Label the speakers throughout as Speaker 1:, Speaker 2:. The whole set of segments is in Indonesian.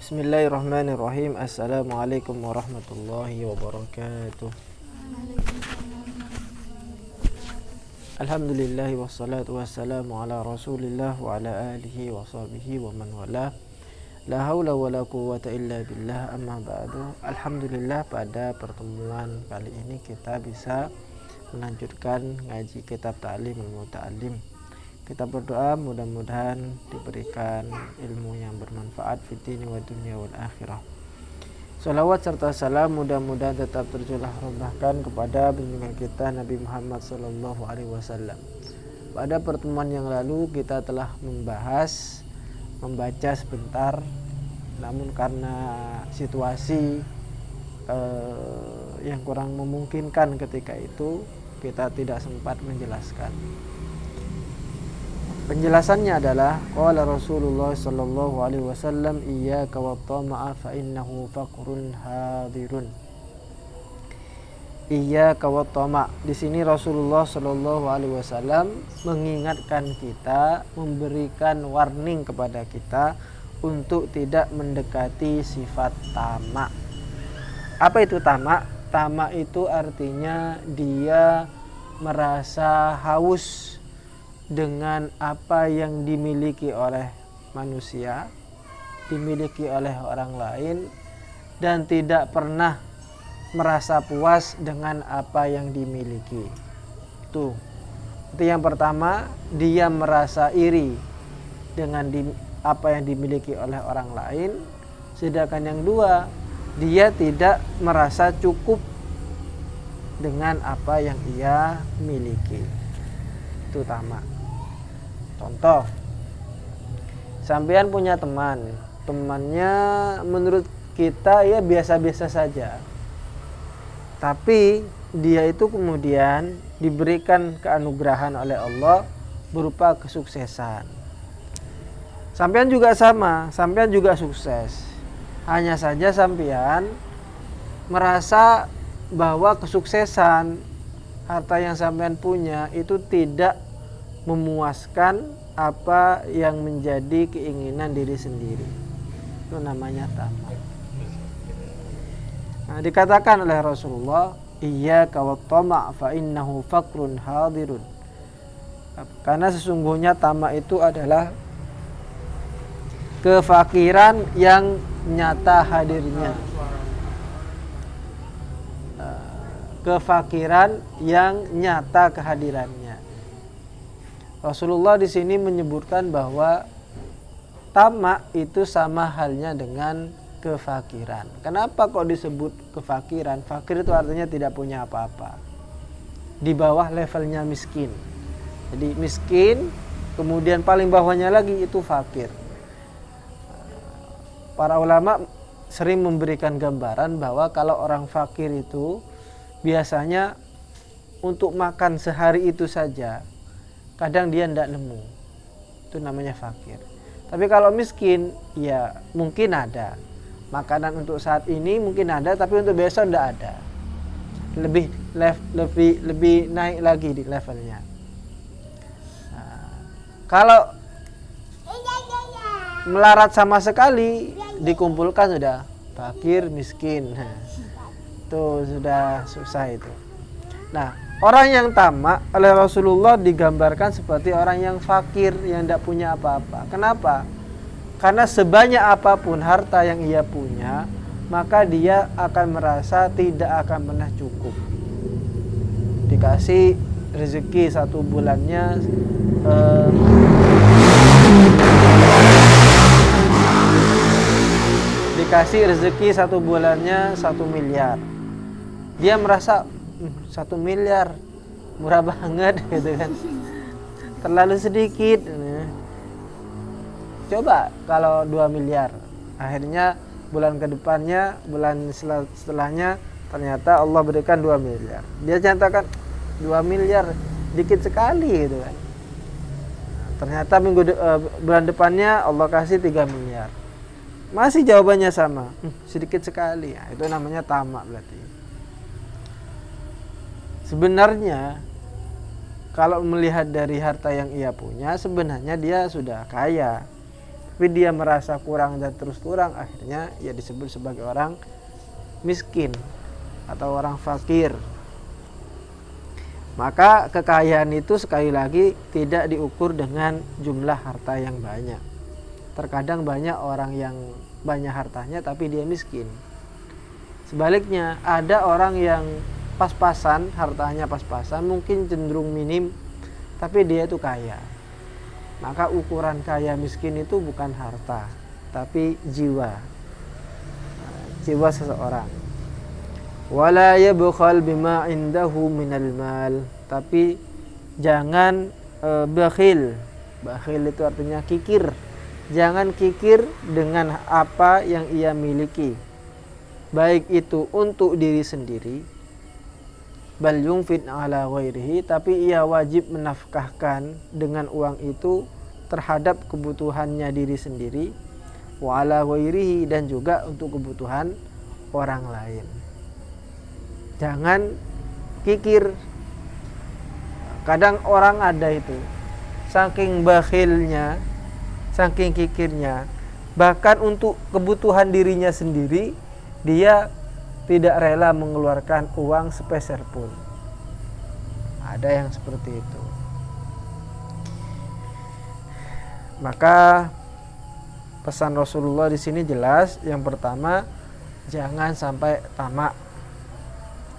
Speaker 1: Bismillahirrahmanirrahim. Assalamualaikum warahmatullahi wabarakatuh. Alhamdulillahi wassalatu wassalamu ala rasulillah wa ala alihi wa sahbihi wa man wala. La haula wa la quwwata illa billah, amma ba'du. Alhamdulillah, pada pertemuan kali ini kita bisa melanjutkan ngaji kitab Ta'limul Muta'allim. Kita berdoa mudah-mudahan diberikan ilmu yang bermanfaat fid-dini wa dunya wal akhirah. Salawat serta salam mudah-mudahan tetap tercurah bahkan kepada junjungan kita Nabi Muhammad sallallahu alaihi wasallam. Pada pertemuan yang lalu kita telah membaca sebentar, namun karena situasi yang kurang memungkinkan ketika itu kita tidak sempat menjelaskan. Penjelasannya adalah qala Rasulullah sallallahu alaihi wasallam iyyaka wat-tama'a fa innahu faqrun hadirun. Iyyaka wat-tama'. Di sini Rasulullah sallallahu alaihi wasallam mengingatkan kita, memberikan warning kepada kita untuk tidak mendekati sifat tamak. Apa itu tamak? Tamak itu artinya dia merasa haus dengan apa yang dimiliki oleh manusia, dimiliki oleh orang lain, dan tidak pernah merasa puas dengan apa yang dimiliki. Itu yang pertama, dia merasa iri dengan apa yang dimiliki oleh orang lain. Sedangkan yang dua, dia tidak merasa cukup dengan apa yang ia miliki. Itu tamak. Contoh, sampean punya temannya menurut kita ya biasa-biasa saja, tapi dia itu kemudian diberikan keanugerahan oleh Allah berupa kesuksesan. Sampean juga sama, sampean juga sukses. Hanya saja sampean merasa bahwa kesuksesan, harta yang sampean punya itu tidak memuaskan apa yang menjadi keinginan diri sendiri. Itu namanya tamak. Nah, dikatakan oleh Rasulullah, iyyaka wat-tama' fa innahu faqrun hadirun. Karena sesungguhnya tamak itu adalah kefakiran yang nyata hadirnya. Kefakiran yang nyata kehadirannya. Rasulullah di sini menyebutkan bahwa tamak itu sama halnya dengan kefakiran. Kenapa kok disebut kefakiran? Fakir itu artinya tidak punya apa-apa. Di bawah levelnya miskin. Jadi miskin, kemudian paling bawahnya lagi itu fakir. Para ulama sering memberikan gambaran bahwa kalau orang fakir itu biasanya untuk makan sehari itu saja kadang dia tidak nemu. Itu namanya fakir. Tapi kalau miskin, ya mungkin ada makanan untuk saat ini, mungkin ada, tapi untuk besok tidak ada. Lebih naik lagi di levelnya. Nah, kalau melarat sama sekali, dikumpulkan sudah fakir miskin. Itu sudah susah itu. Nah, orang yang tamak oleh Rasulullah digambarkan seperti orang yang fakir, yang tidak punya apa-apa. Kenapa? Karena sebanyak apapun harta yang ia punya, maka dia akan merasa tidak akan pernah cukup. Dikasih rezeki satu bulannya dikasih rezeki 1 bulannya 1 miliar. Dia merasa 1 miliar murah banget gitu kan, terlalu sedikit. Coba kalau 2 miliar, akhirnya bulan kedepannya, bulan setelahnya ternyata Allah berikan 2 miliar. Dia nyatakan 2 miliar dikit sekali gitu kan. Ternyata bulan depannya Allah kasih 3 miliar. Masih jawabannya sama, sedikit sekali. Nah, itu namanya tamak berarti. Sebenarnya kalau melihat dari harta yang ia punya, sebenarnya dia sudah kaya. tapi dia merasa kurang dan terus kurang, akhirnya ia disebut sebagai orang miskin atau orang fakir. Maka kekayaan itu sekali lagi tidak diukur dengan jumlah harta yang banyak. Terkadang banyak orang yang banyak hartanya tapi dia miskin. Sebaliknya, ada orang yang pas-pasan, hartanya pas-pasan, mungkin cenderung minim, tapi dia itu kaya. Maka ukuran kaya miskin itu bukan harta, tapi jiwa. Jiwa seseorang. Wala yabkhal bima indahu minal mal. Tapi jangan bakhil. Bakhil itu artinya kikir. Jangan kikir dengan apa yang ia miliki. Baik itu untuk diri sendiri, bal yunfid ala ghairihi, tapi ia wajib menafkahkan dengan uang itu terhadap kebutuhannya diri sendiri, wa ala ghairihi, dan juga untuk kebutuhan orang lain. Jangan kikir. Kadang orang ada itu saking bakhilnya, saking kikirnya, bahkan untuk kebutuhan dirinya sendiri dia tidak rela mengeluarkan uang sepeser pun. Ada yang seperti itu. Maka pesan Rasulullah di sini jelas. Yang pertama, jangan sampai tamak.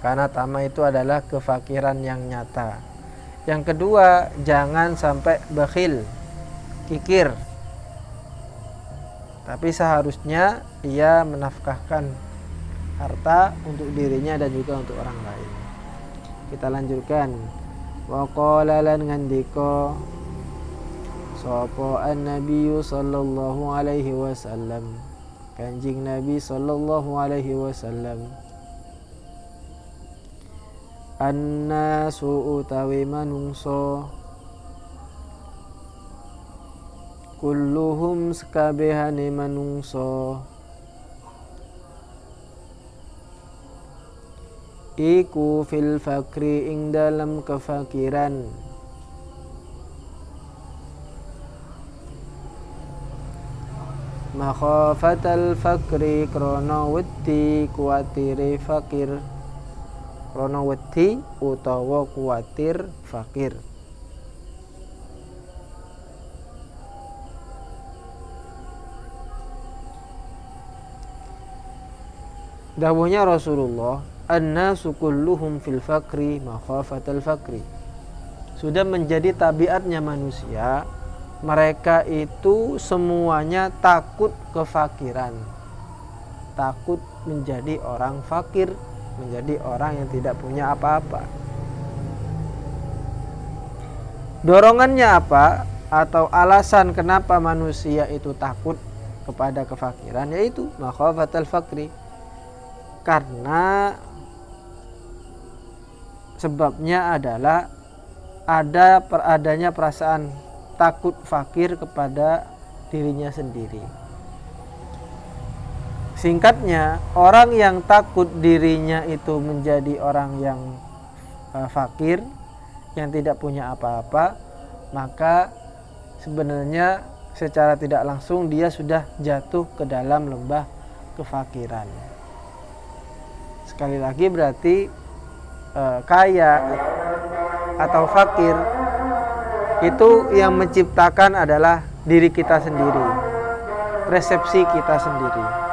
Speaker 1: Karena tamak itu adalah kefakiran yang nyata. Yang kedua, jangan sampai bakhil, kikir. Tapi seharusnya ia menafkahkan harta untuk dirinya dan juga untuk orang lain. Kita lanjutkan. Wa qala lan ngandika sapa an-nabiy sallallahu alaihi wasallam, Kanjeng Nabi sallallahu alaihi wasallam, annasu utawi manungso kulluhum sakabehane manungso iku fil fakri ing dalam kefakiran. Makhafatal fakri krana wedi kuwatire fakir. Krana wedi utawa kuwatir fakir. Dawuhnya Rasulullah, annasu kulluhum fil fakri makhafatal fakri. Sudah menjadi tabiatnya manusia, mereka itu semuanya takut kefakiran. Takut menjadi orang fakir, menjadi orang yang tidak punya apa-apa. Dorongannya apa? Atau alasan kenapa manusia itu takut kepada kefakiran, yaitu makhafatal fakri. Karena sebabnya adalah adanya perasaan takut fakir kepada dirinya sendiri. Singkatnya, orang yang takut dirinya itu menjadi orang yang fakir, yang tidak punya apa-apa, maka sebenarnya secara tidak langsung dia sudah jatuh ke dalam lembah kefakiran. Sekali lagi berarti kaya atau fakir itu yang menciptakan adalah diri kita sendiri, persepsi kita sendiri.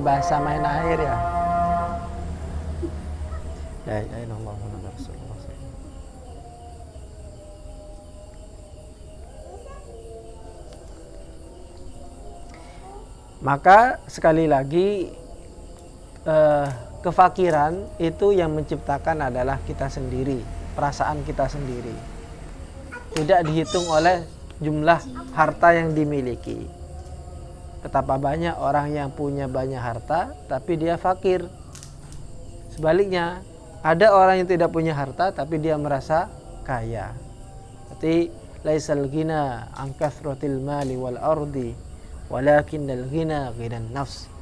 Speaker 1: basah main air ya. La ilaha illallah Muhammadur Rasulullah. Maka sekali lagi kefakiran itu yang menciptakan adalah kita sendiri, perasaan kita sendiri. Tidak dihitung oleh jumlah harta yang dimiliki. Betapa banyak orang yang punya banyak harta tapi dia fakir. Sebaliknya, ada orang yang tidak punya harta tapi dia merasa kaya. Berarti laisal ghina an kathratil mali wal ardi walakinnal ghina ghinan nafs.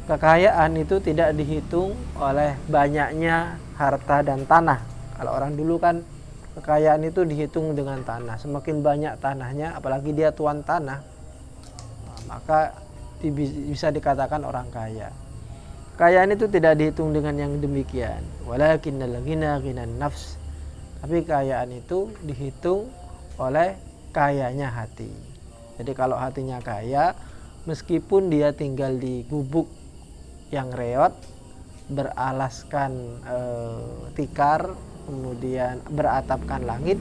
Speaker 1: Kekayaan itu tidak dihitung oleh banyaknya harta dan tanah. Kalau orang dulu kan kekayaan itu dihitung dengan tanah. Semakin banyak tanahnya, apalagi dia tuan tanah, maka bisa dikatakan orang kaya. Kekayaan itu tidak dihitung dengan yang demikian. Walakinnal ghina ghinan nafs. Tapi kekayaan itu dihitung oleh kayanya hati. Jadi kalau hatinya kaya, meskipun dia tinggal di gubuk yang reot, beralaskan tikar, kemudian beratapkan langit,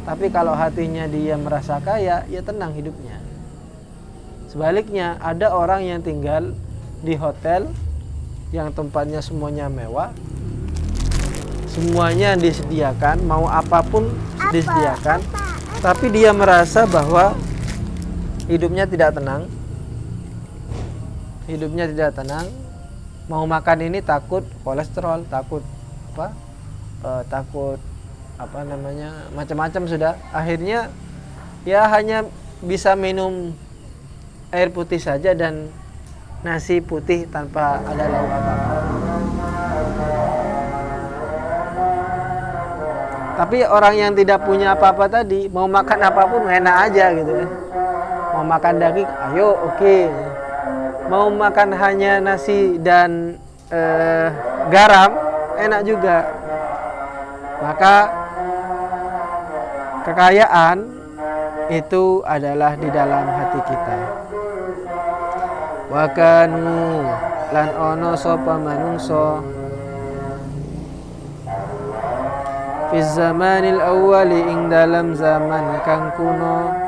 Speaker 1: tapi kalau hatinya dia merasa kaya, ya tenang hidupnya. Sebaliknya, ada orang yang tinggal di hotel yang tempatnya semuanya mewah, semuanya disediakan, mau apapun disediakan, tapi dia merasa bahwa hidupnya tidak tenang. Hidupnya tidak tenang. Mau makan ini takut kolesterol, takut macam-macam sudah. Akhirnya ya hanya bisa minum air putih saja dan nasi putih tanpa ada lauk apa-apa. Tapi orang yang tidak punya apa-apa tadi, mau makan apapun enak aja gitu kan. Mau makan daging, ayo oke. Mau makan hanya nasi dan garam, enak juga. Maka kekayaan itu adalah di dalam hati kita. Wa kanu lan ono sapa manungsa fi zamanil awwali ing dalam zaman kang kuno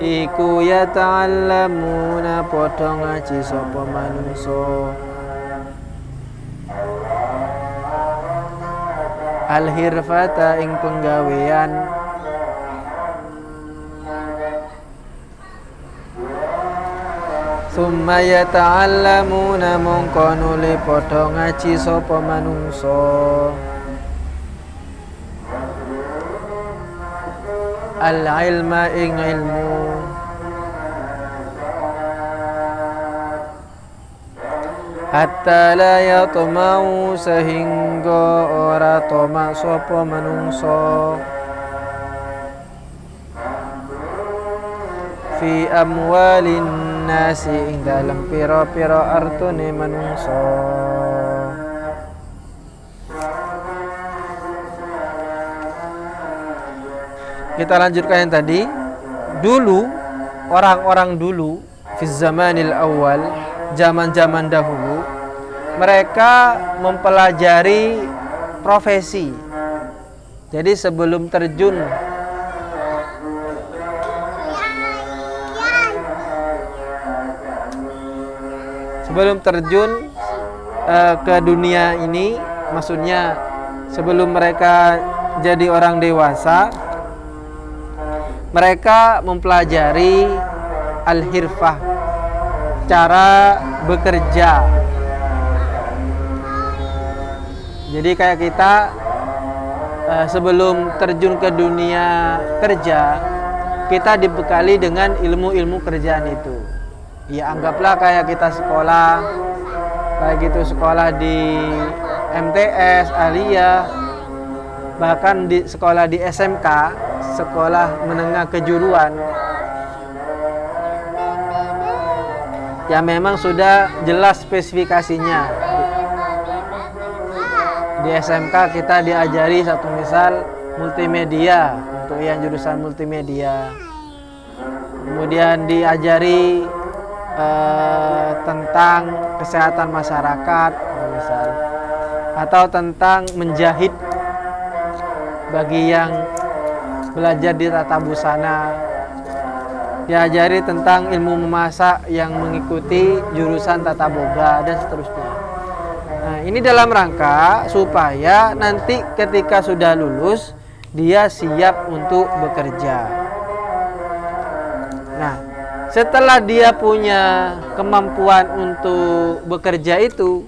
Speaker 1: iku ya ta'allamuna padha ngaji sapa manungsa al-hirfata ing penggawean summa ya ta'allamuna mongko nuli padha ngaji sapa manungsa al-ilma ing ilmu hatta la yatma'u sehingga ora tamak sapa manungsa fi amwalin nasi ing dalam pira-pira artune manungsa. Kita lanjutkan yang tadi. Dulu, orang-orang dulu fi zamanil awal, zaman-zaman dahulu, mereka mempelajari profesi. Jadi sebelum terjun ke dunia ini, maksudnya sebelum mereka jadi orang dewasa, mereka mempelajari al-hirfah, cara bekerja. Jadi kayak kita sebelum terjun ke dunia kerja, kita dibekali dengan ilmu-ilmu kerjaan itu. Ya anggaplah kayak kita sekolah, kayak gitu sekolah di MTS, Aliyah, bahkan di sekolah di SMK, sekolah menengah kejuruan, ya memang sudah jelas spesifikasinya. Di SMK kita diajari satu misal multimedia, untuk yang jurusan multimedia. kemudian diajari tentang kesehatan masyarakat misal, atau tentang menjahit bagi yang belajar di tata busana, diajari tentang ilmu memasak yang mengikuti jurusan tata boga dan seterusnya. Nah, ini dalam rangka supaya nanti ketika sudah lulus dia siap untuk bekerja. Nah, setelah dia punya kemampuan untuk bekerja itu,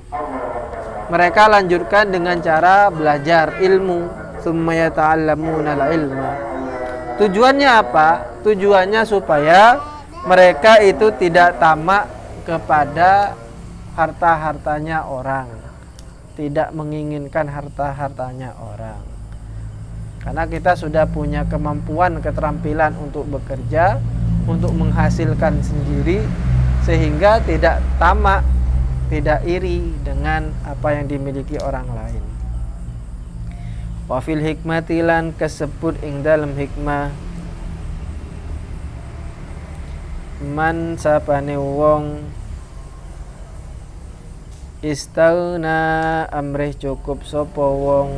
Speaker 1: mereka lanjutkan dengan cara belajar ilmu, tsumma yata'allamuna al-ilma. Tujuannya apa? Tujuannya supaya mereka itu tidak tamak kepada harta-hartanya orang, tidak menginginkan harta-hartanya orang. Karena kita sudah punya kemampuan, keterampilan untuk bekerja, untuk menghasilkan sendiri, sehingga tidak tamak, tidak iri dengan apa yang dimiliki orang lain. Wa fil hikmati lan kasebut ing dalam hikmah, man sapane wong istauna amrih cukup sapa wong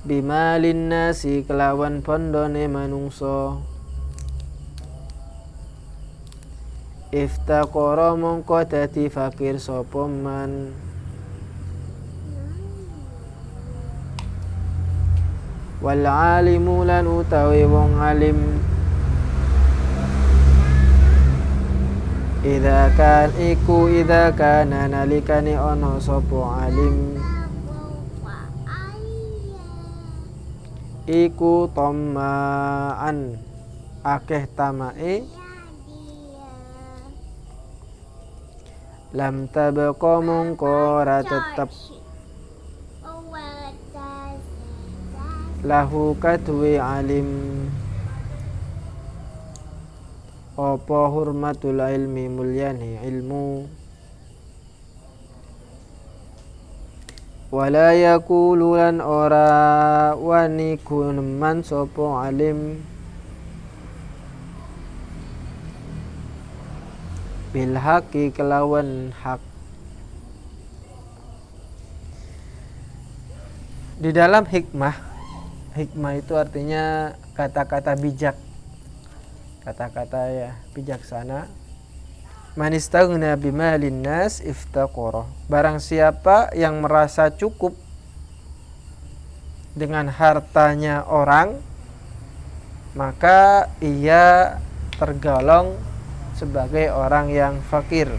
Speaker 1: bimalin nasi kelawan pondone manungso, iftaqara mongko dadi fakir sapa man, wal alimu lan utawi wong alim, idza kana nalikane ana sapa alim iku tamaan akeh tamae, lam tabqa mongko ora tetep lahu kadwi alim apa hurmatul ilmi mulyani ilmu, wala yaqulu lan ora wani kuneman sapa alim bil haqi kelawan hak. Di dalam hikmah itu artinya kata-kata bijak, kata-kata ya bijaksana. Man istaghna bimalin nas iftaqara, barang siapa yang merasa cukup dengan hartanya orang, maka ia tergolong sebagai orang yang fakir.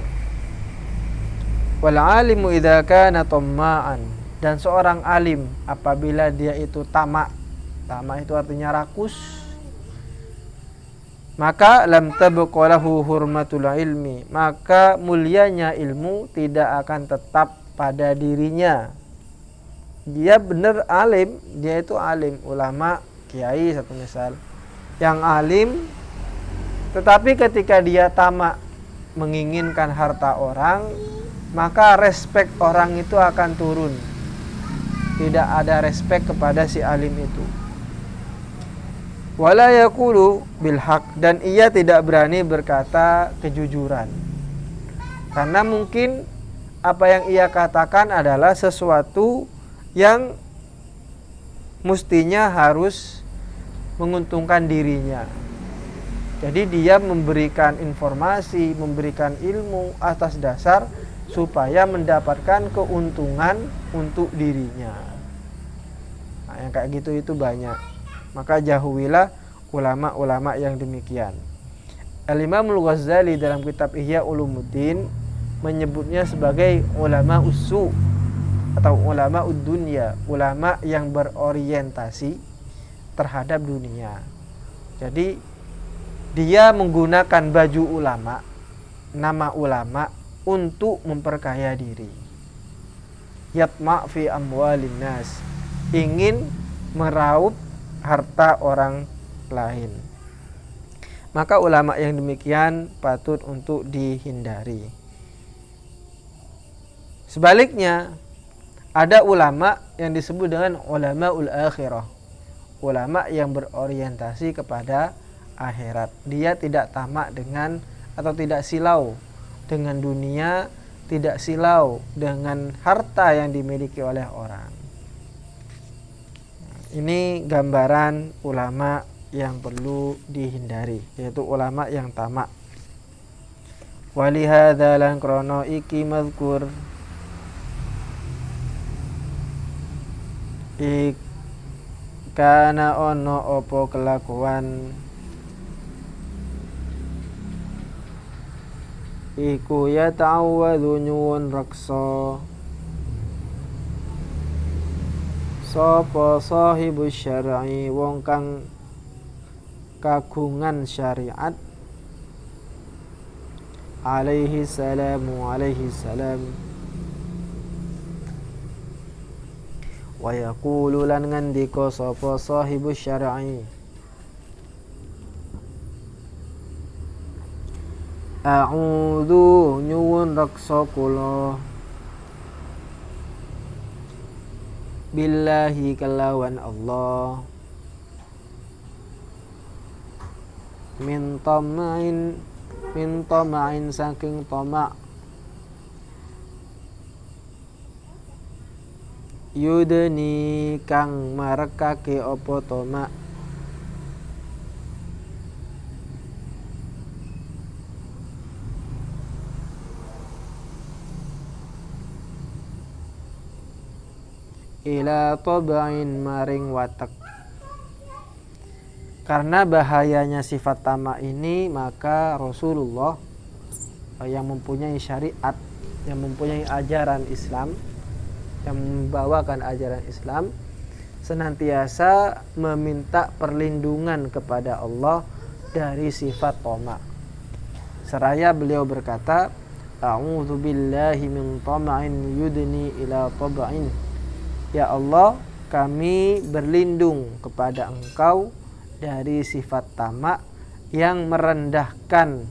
Speaker 1: Wal alimu idza kana tamma'an, dan seorang alim apabila dia itu tamak itu artinya rakus, maka lam tabqa lahu hurmatul ilmi, maka mulianya ilmu tidak akan tetap pada dirinya. Dia benar alim, dia itu alim, ulama, kiai satu misal, yang alim, tetapi ketika dia tamak menginginkan harta orang, maka respek orang itu akan turun. Tidak ada respek kepada si alim itu. Wala yaqulu bil haq, dan ia tidak berani berkata kejujuran. Karena mungkin apa yang ia katakan adalah sesuatu yang mestinya harus menguntungkan dirinya. Jadi dia memberikan informasi, memberikan ilmu atas dasar supaya mendapatkan keuntungan untuk dirinya. Nah, yang kayak gitu itu banyak. Maka jauhilah ulama-ulama yang demikian. Al-Imam Al-Ghazali dalam kitab Ihya Ulumuddin menyebutnya sebagai ulama usu atau ulama ud-dunya, ulama yang berorientasi terhadap dunia. Jadi dia menggunakan baju ulama, nama ulama untuk memperkaya diri. Yatma' fi amwalin nas, ingin meraup harta orang lain. Maka ulama yang demikian patut untuk dihindari. Sebaliknya, ada ulama yang disebut dengan ulamaul akhirah, ulama yang berorientasi kepada akhirat. Dia tidak tamak dengan atau tidak silau dengan dunia, tidak silau dengan harta yang dimiliki oleh orang. Ini gambaran ulama yang perlu dihindari, yaitu ulama yang tamak. Walihadza lan krono iki mazkur kana ono opo kelakuan iku ya ta'awwadhu nyuwun reksa sapa sahibus syar'i wong kang kagungan syariat alaihi salam wa yaqulu lan ngandika sapa sahibus syar'i a'udzu nyuwun reksa kula billahi kelawan Allah min tama'in saking tamak yudni kang marekake apa tamak ila tab'in maring watak. Karena bahayanya sifat tamak ini, maka Rasulullah yang mempunyai syariat, yang mempunyai ajaran Islam, yang membawakan ajaran Islam, senantiasa meminta perlindungan kepada Allah dari sifat tamak. Seraya beliau berkata, a'udzu billahi min tama'in yudni ila tab'in. Ya Allah, kami berlindung kepada Engkau dari sifat tamak yang merendahkan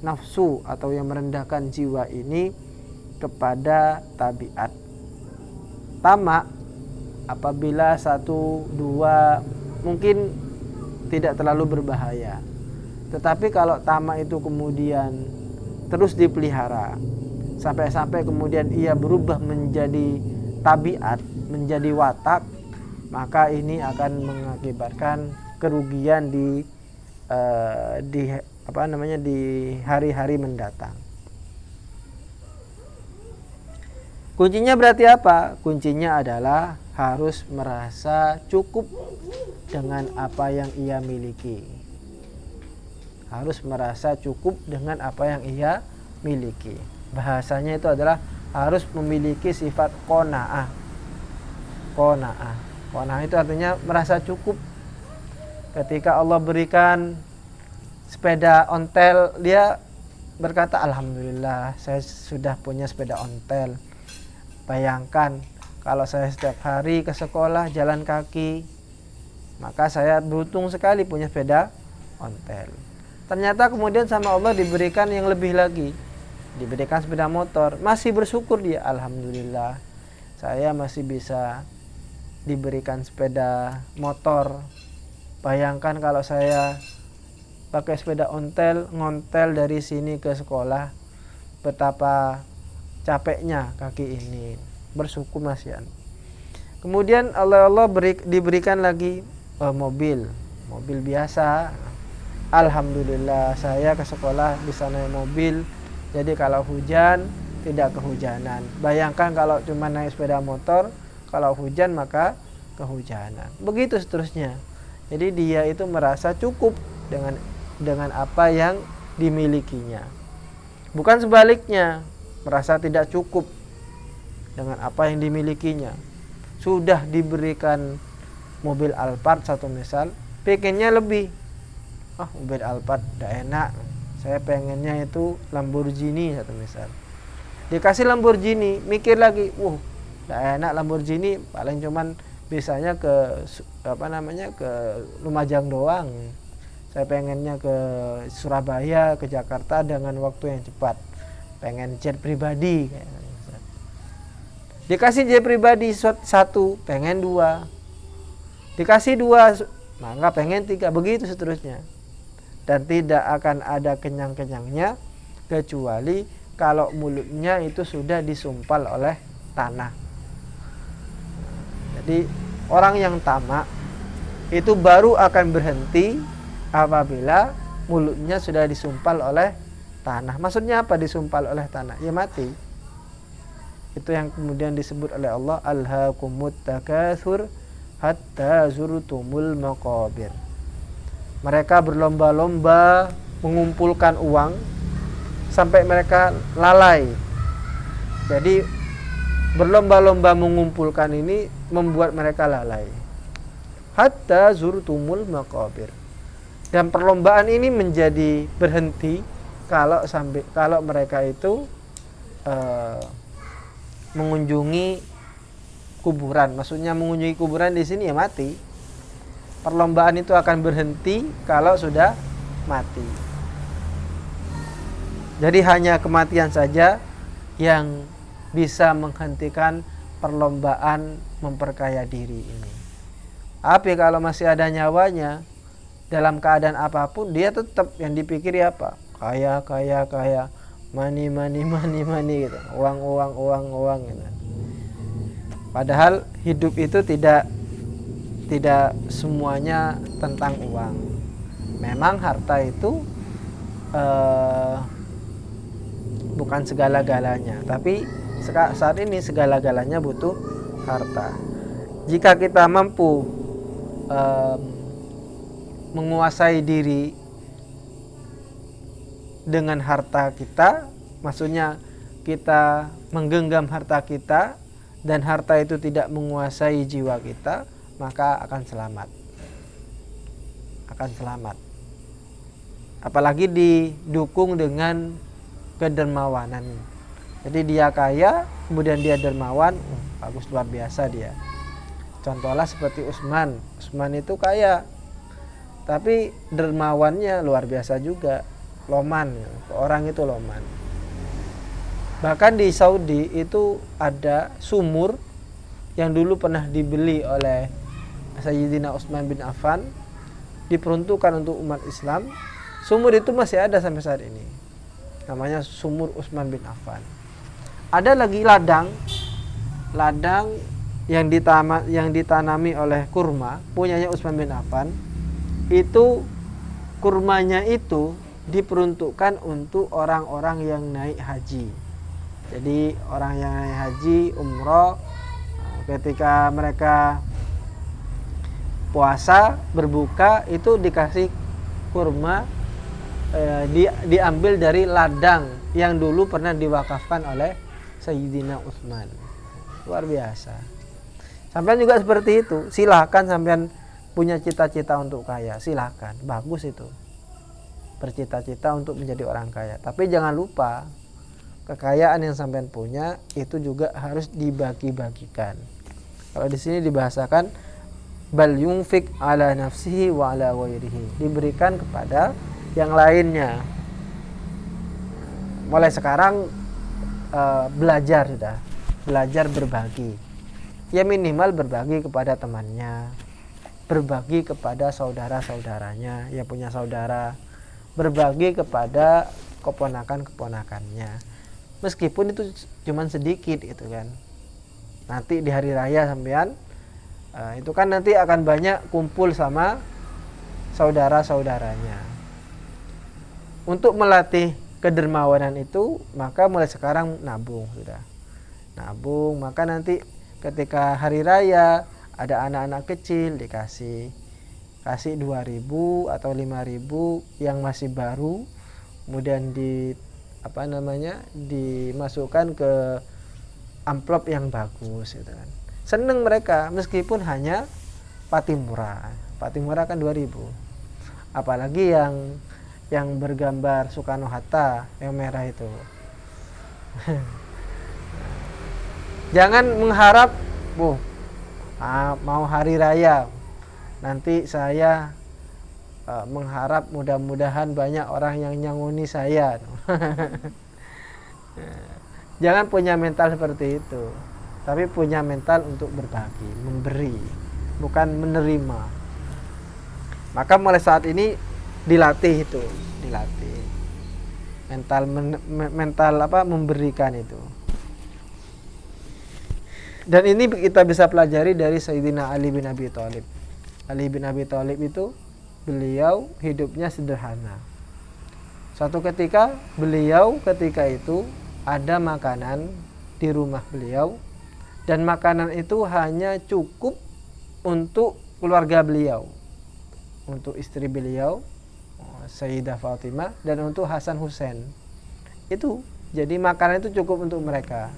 Speaker 1: nafsu atau yang merendahkan jiwa ini kepada tabiat. Tamak apabila 1, 2 mungkin tidak terlalu berbahaya, tetapi kalau tamak itu kemudian terus dipelihara sampai kemudian ia berubah menjadi tabiat, menjadi watak, maka ini akan mengakibatkan kerugian di hari-hari mendatang. Kuncinya berarti apa? Kuncinya adalah harus merasa cukup dengan apa yang ia miliki. Harus merasa cukup dengan apa yang ia miliki. Bahasanya itu adalah harus memiliki sifat qanaah. Qanaah itu artinya merasa cukup. Ketika Allah berikan sepeda ontel, dia berkata, alhamdulillah saya sudah punya sepeda ontel. Bayangkan kalau saya setiap hari ke sekolah jalan kaki, maka saya beruntung sekali punya sepeda ontel. Ternyata kemudian sama Allah diberikan yang lebih lagi, diberikan sepeda motor, masih bersyukur dia, alhamdulillah saya masih bisa diberikan sepeda motor. Bayangkan kalau saya pakai sepeda ontel, ngontel dari sini ke sekolah, betapa capeknya kaki ini. Bersyukur Mas Yan. Kemudian Allah diberikan lagi mobil biasa. Alhamdulillah saya ke sekolah bisa naik mobil, jadi kalau hujan tidak kehujanan. Bayangkan kalau cuma naik sepeda motor, kalau hujan maka kehujanan. Begitu seterusnya. Jadi dia itu merasa cukup dengan apa yang dimilikinya. Bukan sebaliknya, merasa tidak cukup dengan apa yang dimilikinya. Sudah diberikan mobil Alphard satu misal, pengennya lebih. Mobil Alphard udah enak, saya pengennya itu Lamborghini satu misal. Dikasih Lamborghini, mikir lagi, udah enak Lamborghini, paling cuman bisanya ke Lumajang doang. Saya pengennya ke Surabaya, ke Jakarta dengan waktu yang cepat. Pengen jet pribadi. Dikasih jet pribadi satu, pengen dua. Dikasih dua, maka pengen tiga, begitu seterusnya. Dan tidak akan ada kenyang-kenyangnya kecuali kalau mulutnya itu sudah disumpal oleh tanah. Jadi orang yang tamak itu baru akan berhenti apabila mulutnya sudah disumpal oleh tanah. Maksudnya apa disumpal oleh tanah? Ya mati. Itu yang kemudian disebut oleh Allah, alhaakumut takatsur hatta zurtumul maqabir. Mereka berlomba-lomba mengumpulkan uang sampai mereka lalai. Jadi berlomba-lomba mengumpulkan ini membuat mereka lalai. Hatta zurtumul maqabir. Dan perlombaan ini menjadi berhenti kalau mereka itu mengunjungi kuburan. Maksudnya mengunjungi kuburan di sini ya mati. Perlombaan itu akan berhenti kalau sudah mati. Jadi hanya kematian saja yang bisa menghentikan perlombaan memperkaya diri ini. Tapi kalau masih ada nyawanya, dalam keadaan apapun dia tetap yang dipikir apa? Kaya, money gitu. Uang gitu. Padahal hidup itu tidak semuanya tentang uang. Memang harta itu bukan segala-galanya, tapi saat ini segala-galanya butuh harta. Jika kita mampu menguasai diri dengan harta kita, maksudnya kita menggenggam harta kita dan harta itu tidak menguasai jiwa kita, maka akan selamat. Apalagi didukung dengan kedermawanan. Jadi dia kaya, kemudian dia dermawan, bagus, luar biasa dia. Contohnya seperti Utsman itu kaya, tapi dermawannya luar biasa juga, loman, orang itu loman. Bahkan di Saudi itu ada sumur yang dulu pernah dibeli oleh Sayyidina Utsman bin Affan, diperuntukkan untuk umat Islam. Sumur itu masih ada sampai saat ini, namanya sumur Utsman bin Affan. Ada lagi ladang yang ditanami oleh kurma punyanya Utsman bin Affan. Itu kurmanya itu diperuntukkan untuk orang-orang yang naik haji. Jadi orang yang naik haji, umroh, ketika mereka puasa, berbuka, itu dikasih kurma, diambil dari ladang yang dulu pernah diwakafkan oleh Sayyidina Utsman. Luar biasa. Sampean juga seperti itu. Silahkan sampean punya cita-cita untuk kaya, silahkan, bagus itu, bercita-cita untuk menjadi orang kaya. Tapi jangan lupa, kekayaan yang sampean punya itu juga harus dibagi-bagikan. Kalau di sini dibahasakan bal yunfik ala nafsihi wa ala ghairihi, diberikan kepada yang lainnya. Mulai sekarang belajar berbagi. Ya minimal berbagi kepada temannya, berbagi kepada saudara-saudaranya yang punya saudara, berbagi kepada keponakan-keponakannya. Meskipun itu cuma sedikit gitu kan. Nanti di hari raya sampean itu kan nanti akan banyak kumpul sama saudara-saudaranya. Untuk melatih kedermawanan itu, maka mulai sekarang nabung sudah. Nabung, maka nanti ketika hari raya ada anak-anak kecil kasih 2.000 atau 5.000 yang masih baru, kemudian dimasukkan ke amplop yang bagus gitu kan. Seneng mereka meskipun hanya Patimura kan 2.000. Apalagi yang bergambar Soekarno Hatta yang merah itu. Jangan mengharap mau hari raya nanti saya mengharap mudah-mudahan banyak orang yang nyanguni saya. Jangan punya mental seperti itu. tapi punya mental untuk berbagi, memberi, bukan menerima. Maka mulai saat ini dilatih mental memberikan itu. Dan ini kita bisa pelajari dari Sayyidina Ali bin Abi Thalib. Ali bin Abi Thalib itu beliau hidupnya sederhana. Suatu ketika itu ada makanan di rumah beliau, dan makanan itu hanya cukup untuk keluarga beliau, untuk istri beliau Sayyidah Fatimah, dan untuk Hasan Husain. Itu jadi makanan itu cukup untuk mereka.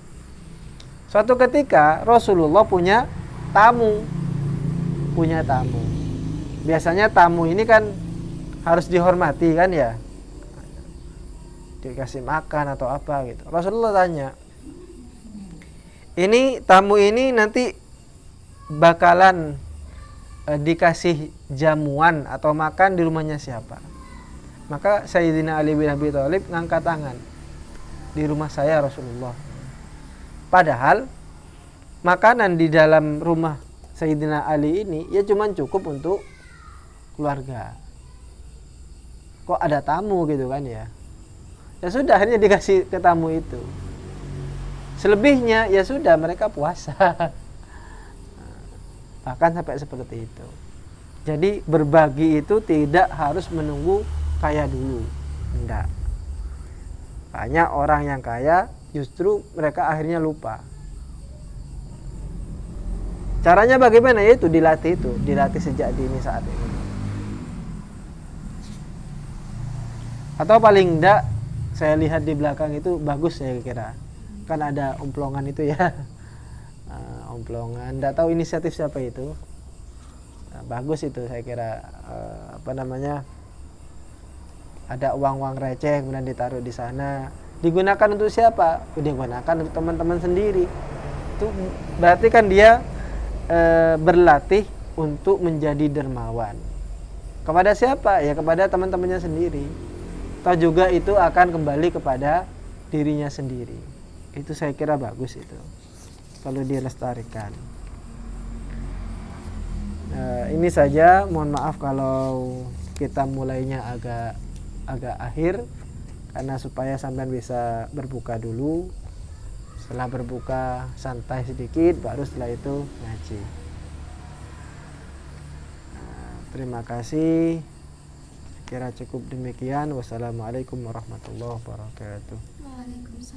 Speaker 1: Suatu ketika Rasulullah punya tamu. Biasanya tamu ini kan harus dihormati kan ya, dikasih makan atau apa gitu. Rasulullah tanya, ini tamu ini nanti bakalan dikasih jamuan atau makan di rumahnya siapa? Maka Sayyidina Ali bin Abi Thalib ngangkat tangan, di rumah saya Rasulullah. Padahal makanan di dalam rumah Sayyidina Ali ini ya cuman cukup untuk keluarga. Kok ada tamu gitu kan ya? Ya sudah, akhirnya dikasih ke tamu itu. Selebihnya ya sudah, mereka puasa. Bahkan sampai seperti itu. Jadi berbagi itu tidak harus menunggu kaya dulu. Enggak. Banyak orang yang kaya justru mereka akhirnya lupa. Caranya bagaimana? Yaitu dilatih sejak dini saat ini. Atau paling enggak saya lihat di belakang itu bagus, saya kira. Kan ada omplongan itu ya. Omplongan, enggak tahu inisiatif siapa itu. Bagus itu saya kira, ada uang-uang receh kemudian ditaruh di sana. Digunakan untuk siapa? Digunakan untuk teman-teman sendiri. Itu berarti kan dia berlatih untuk menjadi dermawan. Kepada siapa? Ya kepada teman-temannya sendiri. Atau juga itu akan kembali kepada dirinya sendiri. Itu saya kira bagus itu, kalau dilestarikan. Ini saja, mohon maaf kalau kita mulainya agak akhir, karena supaya sampean bisa berbuka dulu. Setelah berbuka santai sedikit, baru setelah itu ngaji. Terima kasih. Kira cukup demikian. Wassalamualaikum warahmatullahi wabarakatuh.
Speaker 2: Waalaikumsalam.